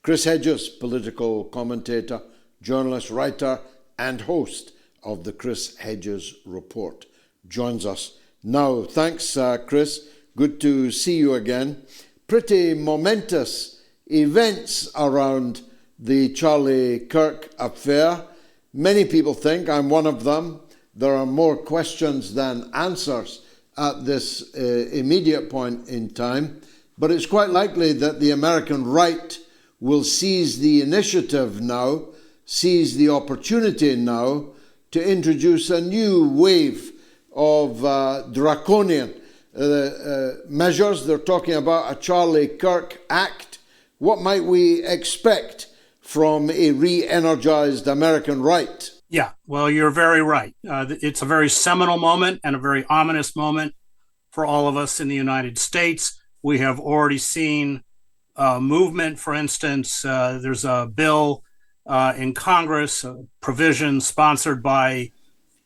Chris Hedges, political commentator, journalist, writer, and host of the Chris Hedges Report, joins us now. Thanks, Chris. Good to see you again. Pretty momentous events around the Charlie Kirk affair. Many people think, I'm one of them, there are more questions than answers at this immediate point in time, but it's quite likely that the American right will seize the initiative now, seize the opportunity now to introduce a new wave of draconian measures. They're talking about a Charlie Kirk Act. What might we expect from a re-energized American right? Yeah, well, you're very right. It's a very seminal moment and a very ominous moment for all of us in the United States. We have already seen movement. For instance, there's a bill in Congress, a provision sponsored by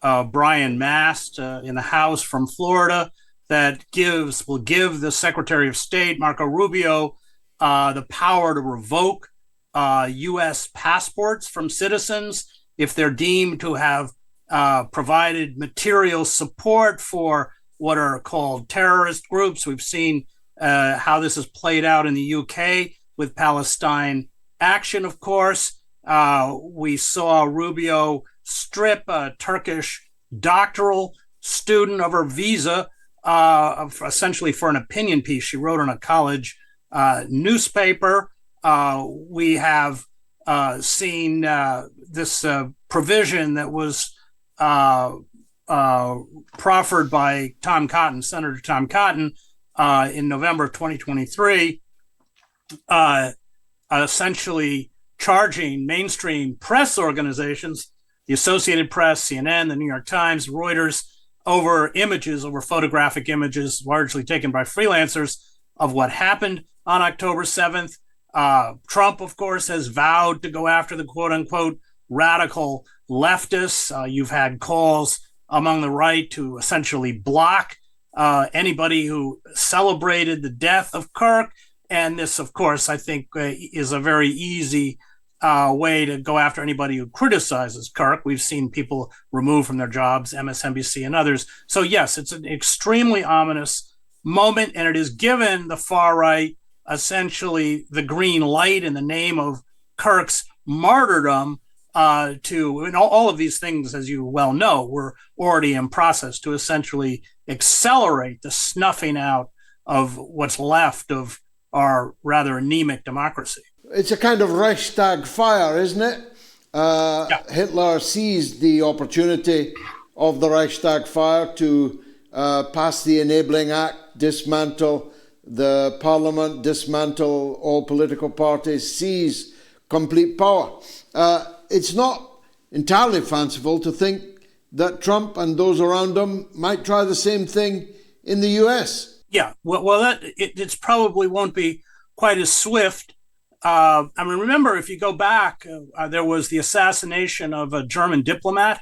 Brian Mast in the House from Florida that will give the Secretary of State, Marco Rubio, the power to revoke U.S. passports from citizens if they're deemed to have provided material support for what are called terrorist groups. We've seen how this has played out in the UK with Palestine Action, of course. We saw Rubio strip a Turkish doctoral student of her visa, essentially for an opinion piece she wrote in a college newspaper. We have seen this provision that was proffered by Tom Cotton, Senator Tom Cotton, in November of 2023, essentially charging mainstream press organizations, the Associated Press, CNN, the New York Times, Reuters, over photographic images, largely taken by freelancers, of what happened on October 7th. Trump, of course, has vowed to go after the quote-unquote radical leftists. You've had calls among the right to essentially block anybody who celebrated the death of Kirk. And this, of course, I think is a very easy way to go after anybody who criticizes Kirk. We've seen people removed from their jobs, MSNBC and others. So yes, it's an extremely ominous moment, and it has given the far right essentially the green light in the name of Kirk's martyrdom and all of these things, as you well know, were already in process to essentially accelerate the snuffing out of what's left of our rather anemic democracy. It's a kind of Reichstag fire, isn't it? Yeah. Hitler seized the opportunity of the Reichstag fire to pass the Enabling Act, dismantle the parliament, dismantle all political parties, seize complete power. It's not entirely fanciful to think that Trump and those around him might try the same thing in the US. Yeah, well, it's probably won't be quite as swift. I mean, remember, if you go back, there was the assassination of a German diplomat.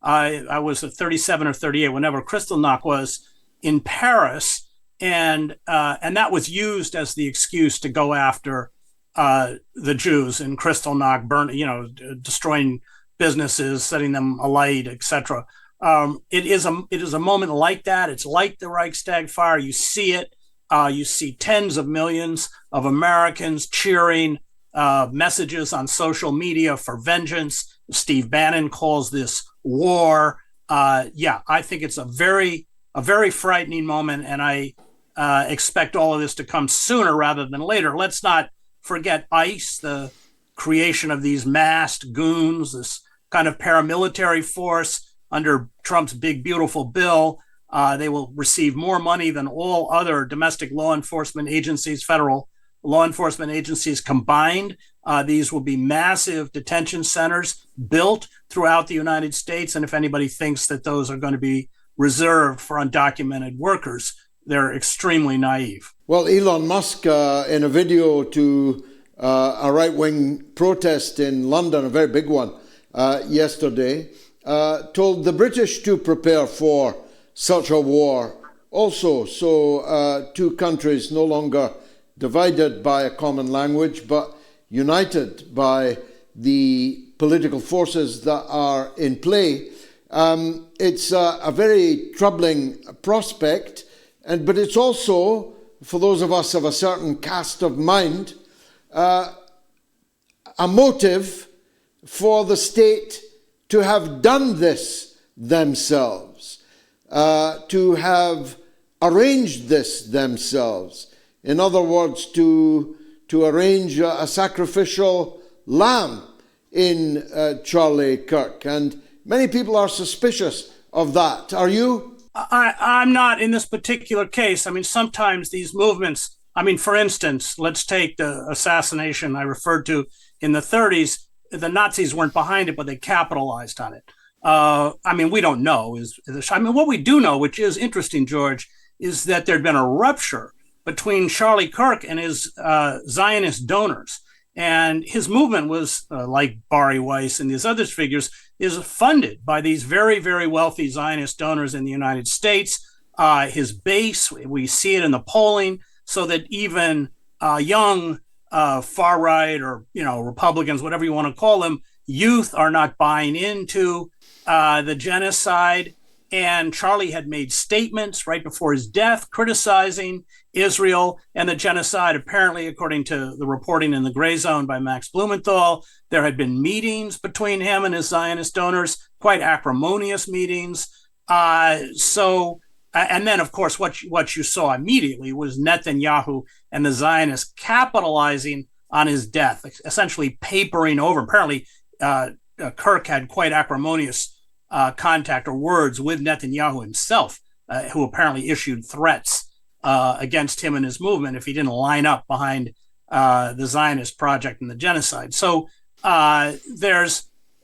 I was at 37 or 38, whenever Kristallnacht was in Paris, and that was used as the excuse to go after the Jews in Kristallnacht, destroying businesses, setting them alight, etc. It is a moment like that. It's like the Reichstag fire. You see it. You see tens of millions of Americans cheering, messages on social media for vengeance. Steve Bannon calls this war. I think it's a very frightening moment, and I expect all of this to come sooner rather than later. Let's not forget ICE, the creation of these masked goons, this kind of paramilitary force under Trump's big, beautiful bill. They will receive more money than all other domestic law enforcement agencies, federal law enforcement agencies combined. These will be massive detention centers built throughout the United States. And if anybody thinks that those are going to be reserved for undocumented workers, they're extremely naive. Well, Elon Musk, in a video to a right-wing protest in London, a very big one, yesterday, told the British to prepare for such a war also. So two countries no longer divided by a common language, but united by the political forces that are in play. It's a very troubling prospect, but it's also, for those of us of a certain cast of mind, a motive for the state to have done this themselves, to have arranged this themselves. In other words, to arrange a sacrificial lamb in Charlie Kirk. And many people are suspicious of that. Are you? I'm not in this particular case. I mean, sometimes these movements, I mean, for instance, let's take the assassination I referred to in the 30s. The Nazis weren't behind it, but they capitalized on it. I mean, we don't know. What we do know, which is interesting, George, is that there'd been a rupture between Charlie Kirk and his Zionist donors. And his movement was, like Bari Weiss and these other figures, is funded by these very, very wealthy Zionist donors in the United States. His base, we see it in the polling, so that even young far right or Republicans, whatever you want to call them, youth are not buying into the genocide. And Charlie had made statements right before his death criticizing Israel and the genocide. Apparently, according to the reporting in the Gray Zone by Max Blumenthal, there had been meetings between him and his Zionist donors, quite acrimonious meetings. And then, of course, what you saw immediately was Netanyahu and the Zionists capitalizing on his death, essentially papering over. Apparently, Kirk had quite acrimonious contact or words with Netanyahu himself, who apparently issued threats against him and his movement if he didn't line up behind the Zionist project and the genocide. So there's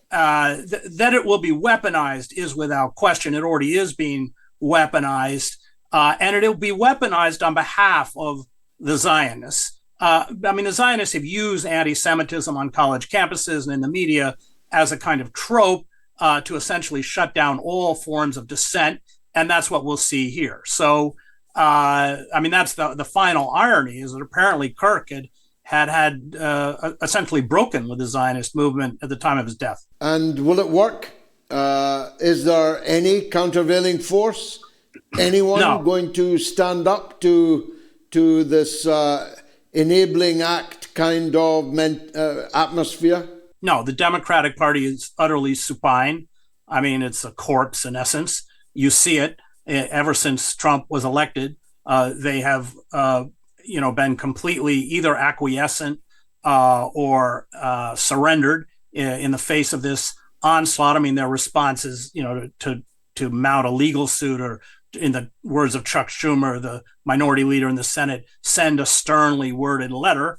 that it will be weaponized is without question. It already is being weaponized, and it'll be weaponized on behalf of the Zionists. I mean, the Zionists have used anti-Semitism on college campuses and in the media as a kind of trope to essentially shut down all forms of dissent, and that's what we'll see here. So, I mean, that's the final irony, is that apparently Kirk had essentially broken with the Zionist movement at the time of his death. And will it work? Is there any countervailing force? Anyone going to stand up to this enabling act kind of atmosphere? No, the Democratic Party is utterly supine. I mean, it's a corpse in essence. You see it ever since Trump was elected. They have, been completely either acquiescent or surrendered in the face of this onslaught. I mean, their response is, to mount a legal suit, or, in the words of Chuck Schumer, the minority leader in the Senate, send a sternly worded letter.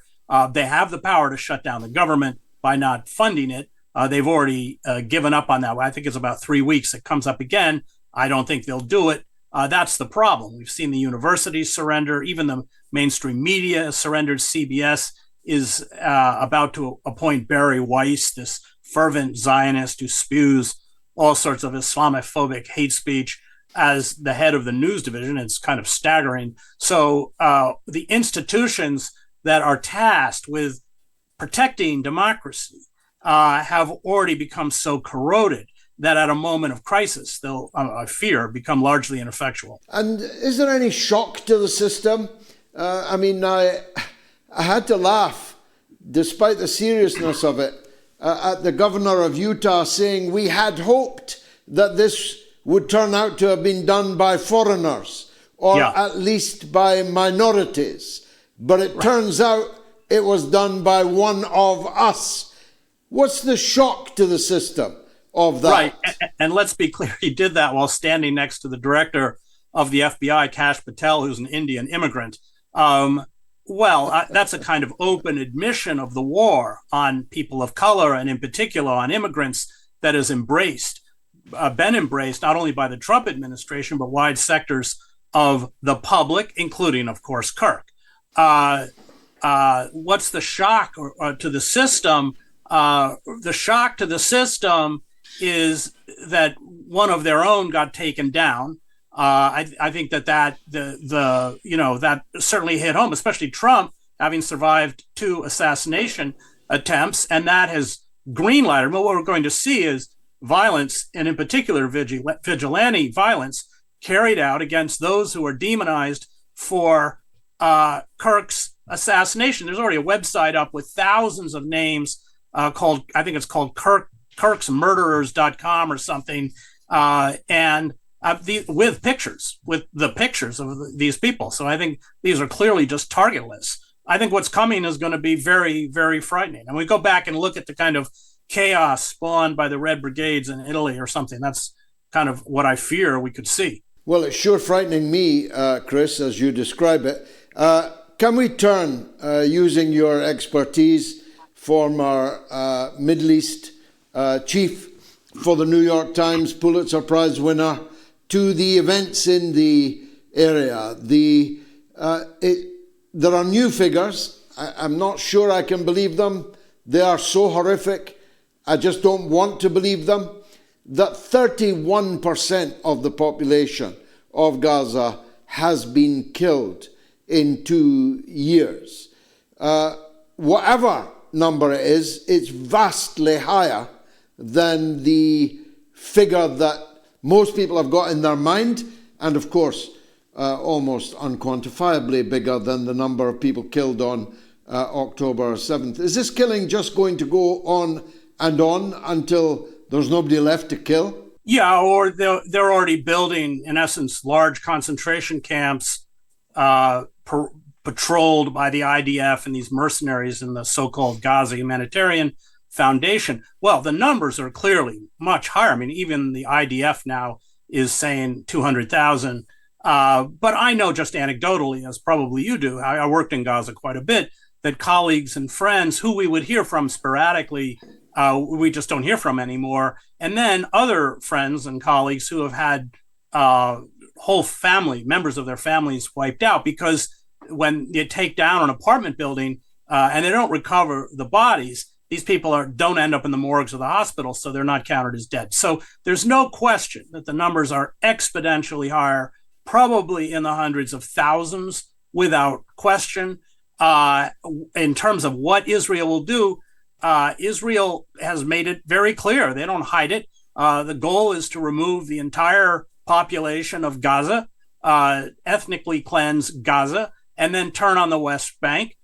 They have the power to shut down the government by not funding it. They've already given up on that. I think it's about 3 weeks. It comes up again. I don't think they'll do it. That's the problem. We've seen the universities surrender. Even the mainstream media has surrendered. CBS is about to appoint Bari Weiss, this fervent Zionist who spews all sorts of Islamophobic hate speech, as the head of the news division. It's kind of staggering. So the institutions that are tasked with protecting democracy have already become so corroded that at a moment of crisis, they'll, I fear, become largely ineffectual. And is there any shock to the system? I mean, I had to laugh, despite the seriousness of it, at the governor of Utah saying we had hoped that this would turn out to have been done by foreigners, or at least by minorities. But it turns out it was done by one of us. What's the shock to the system of that? Right, and let's be clear, he did that while standing next to the director of the FBI, Kash Patel, who's an Indian immigrant. That's a kind of open admission of the war on people of color, and in particular on immigrants, that has been embraced not only by the Trump administration, but wide sectors of the public, including, of course, Kirk. What's the shock to the system? The shock to the system is that one of their own got taken down. I think that certainly hit home, especially Trump, having survived 2 assassinations. attempts, and that has greenlighted. Well, what we're going to see is violence, and in particular vigilante violence, carried out against those who are demonized for Kirk's assassination. There's already a website up with thousands of names called, I think it's called kirksmurderers.com or something, with the pictures of these people. So I think these are clearly just target lists. I think what's coming is going to be very, very frightening. And we go back and look at the kind of chaos spawned by the Red Brigades in Italy or something. That's kind of what I fear we could see. Well, it's sure frightening me, Chris, as you describe it. Can we turn, using your expertise, former Middle East chief for the New York Times Pulitzer Prize winner, to the events in the area? There are new figures. I'm not sure I can believe them. They are so horrific. I just don't want to believe them. That 31% of the population of Gaza has been killed in 2 years. Whatever number it is, it's vastly higher than the figure that most people have got in their mind, and of course, almost unquantifiably bigger than the number of people killed on October 7th. Is this killing just going to go on and on until there's nobody left to kill? Yeah, or they're already building, in essence, large concentration camps patrolled by the IDF and these mercenaries in the so-called Gaza Humanitarian Foundation. Well, the numbers are clearly much higher. I mean, even the IDF now is saying 200,000. But I know just anecdotally, as probably you do, I worked in Gaza quite a bit, that colleagues and friends who we would hear from sporadically, we just don't hear from anymore. And then other friends and colleagues who have had whole family, members of their families wiped out, because when you take down an apartment building and they don't recover the bodies, these people don't end up in the morgues of the hospital, so they're not counted as dead. So there's no question that the numbers are exponentially higher, probably in the hundreds of thousands, without question. In terms of what Israel will do, Israel has made it very clear. They don't hide it. The goal is to remove the entire population of Gaza, ethnically cleanse Gaza, and then turn on the West Bank.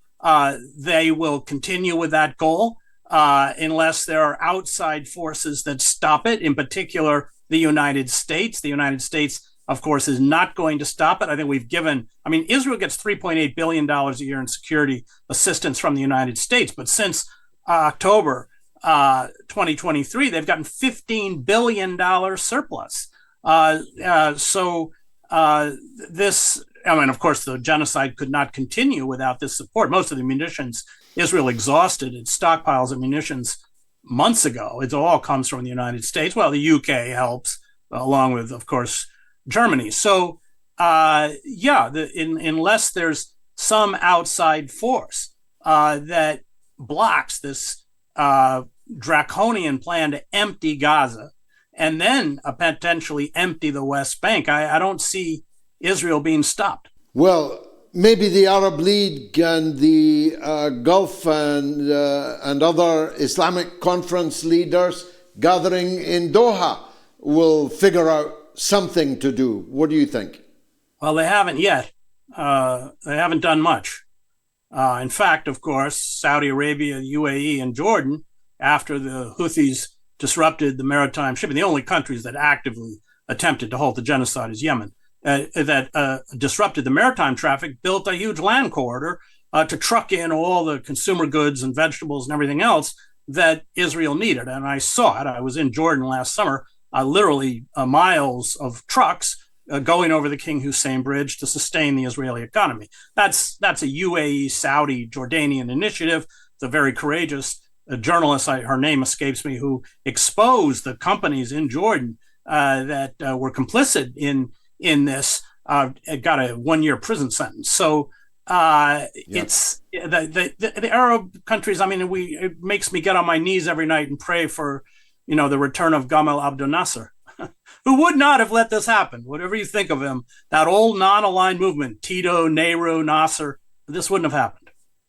They will continue with that goal unless there are outside forces that stop it, in particular, the United States. The United States, of course, is not going to stop it. I think Israel gets $3.8 billion a year in security assistance from the United States, but since October 2023, they've gotten $15 billion surplus. Of course, the genocide could not continue without this support. Most of the munitions, Israel exhausted its stockpiles of munitions months ago. It all comes from the United States. Well, the UK helps, along with, of course, Germany. So, unless there's some outside force that blocks this draconian plan to empty Gaza and then potentially empty the West Bank, I don't see Israel being stopped. Well, maybe the Arab League and the Gulf and other Islamic conference leaders gathering in Doha will figure out something to do. What do you think? Well, they haven't yet. They haven't done much. In fact, of course, Saudi Arabia, UAE, and Jordan, after the Houthis disrupted the maritime shipping, the only countries that actively attempted to halt the genocide is Yemen, that disrupted the maritime traffic, built a huge land corridor to truck in all the consumer goods and vegetables and everything else that Israel needed. And I saw it. I was in Jordan last summer, literally miles of trucks going over the King Hussein Bridge to sustain the Israeli economy. That's a UAE, Saudi, Jordanian initiative. It's a very courageous journalist, her name escapes me, who exposed the companies in Jordan that were complicit in this. Got a 1-year prison sentence. So it's the Arab countries. I mean, it makes me get on my knees every night and pray for, the return of Gamal Abdel Nasser, who would not have let this happen. Whatever you think of him, that old non-aligned movement, Tito, Nehru, Nasser, this wouldn't have happened.